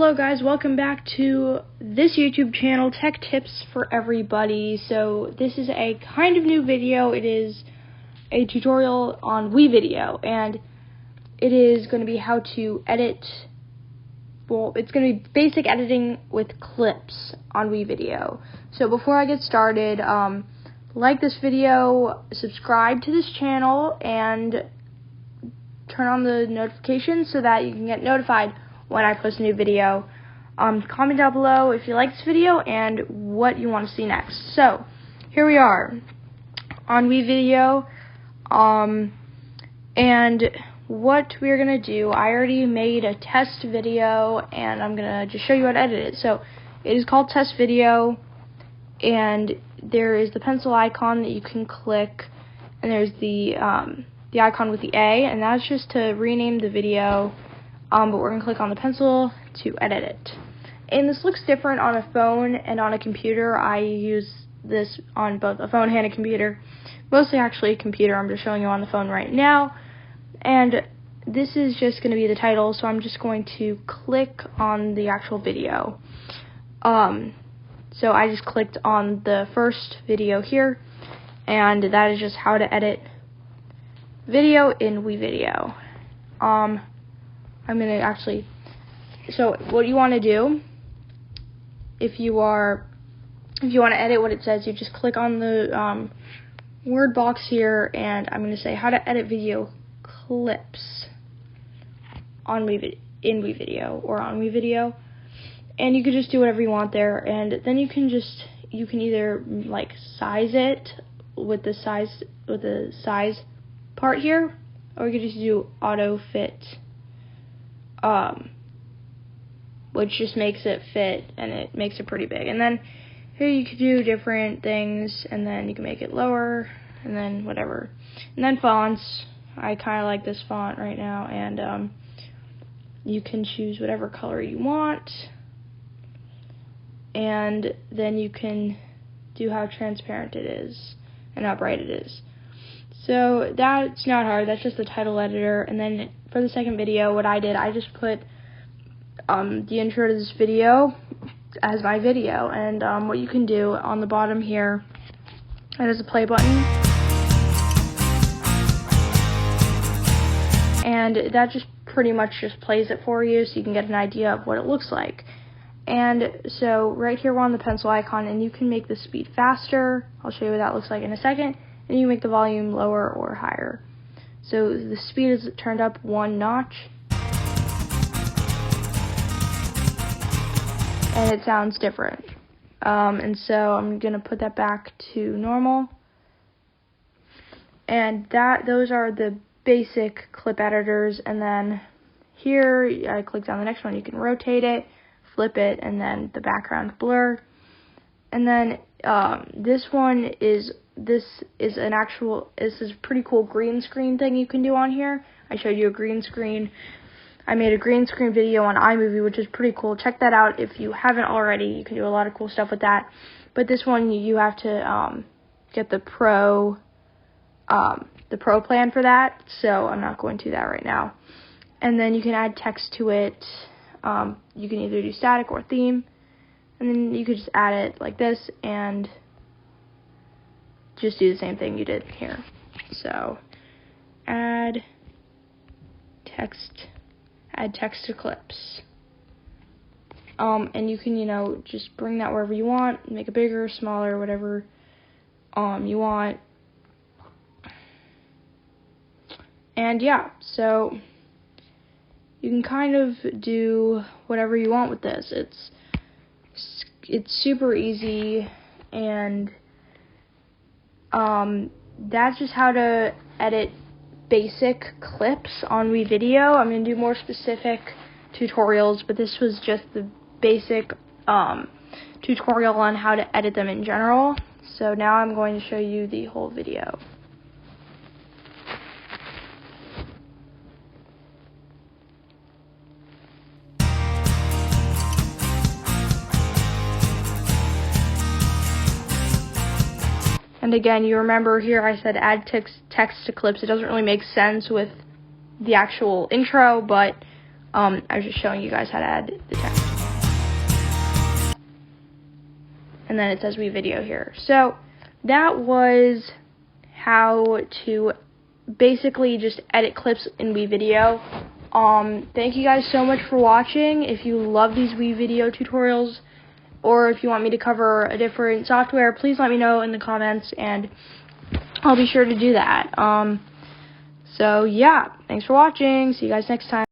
Hello guys, welcome back to this YouTube channel, Tech Tips for Everybody. So this is a kind of new video. It is a tutorial on WeVideo, and it is going to be how to edit, well, it's going to be basic editing with clips on WeVideo. So before I get started, like this video, subscribe to this channel, and turn on the notifications so that you can get notified when I post a new video. Comment down below if you like this video and what you want to see next. So here we are on WeVideo, and what we're gonna do, I already made a test video and I'm gonna just show you how to edit it. So it is called test video, and there is the pencil icon that you can click, and there's the icon with the A, and that's just to rename the video. But we're going to click on the pencil to edit it. And this looks different on a phone and on a computer. I use this on both a phone and a computer. Mostly actually a computer. I'm just showing you on the phone right now. And this is just going to be the title, so I'm just going to click on the actual video. So I just clicked on the first video here, and that is just how to edit video in WeVideo. I'm going to actually, so what you want to do, if you want to edit what it says, you just click on the word box here, and I'm going to say how to edit video clips on in WeVideo or on WeVideo, and you can just do whatever you want there, and then you can either like size it with the size part here, or you can just do auto fit, which just makes it fit, and it makes it pretty big. And then here you can do different things, and then you can make it lower, and then whatever. And then fonts, I kind of like this font right now, and you can choose whatever color you want, and then you can do how transparent it is and how bright it is. So that's not hard, that's just the title editor. And then for the second video, what I did, I just put the intro to this video as my video. And what you can do on the bottom here, there's a play button, and that just pretty much just plays it for you so you can get an idea of what it looks like. And so right here we're on the pencil icon, and you can make the speed faster. I'll show you what that looks like in a second. And you make the volume lower or higher. So the speed is turned up 1 notch, and it sounds different. And so I'm gonna put that back to normal. And those are the basic clip editors. And then here I clicked on the next one. You can rotate it, flip it, and then the background blur. And then this is a pretty cool green screen thing you can do on here. I showed you a green screen. I made a green screen video on iMovie, which is pretty cool. Check that out if you haven't already. You can do a lot of cool stuff with that. But this one, you have to get the pro plan for that. So I'm not going to that right now. And then you can add text to it. You can either do static or theme. And then you could just add it like this and just do the same thing you did here. So add text to clips. And you can, just bring that wherever you want, make it bigger, smaller, whatever you want. And yeah, so you can kind of do whatever you want with this. It's super easy, and that's just how to edit basic clips on WeVideo. I'm going to do more specific tutorials, but this was just the basic tutorial on how to edit them in general. So now I'm going to show you the whole video. And again, you remember here I said add text to clips. It doesn't really make sense with the actual intro, but I was just showing you guys how to add the text. and then it says WeVideo here. So that was how to basically just edit clips in WeVideo. Thank you guys so much for watching. If you love these WeVideo tutorials, or if you want me to cover a different software, please let me know in the comments, and I'll be sure to do that. So yeah, thanks for watching. See you guys next time.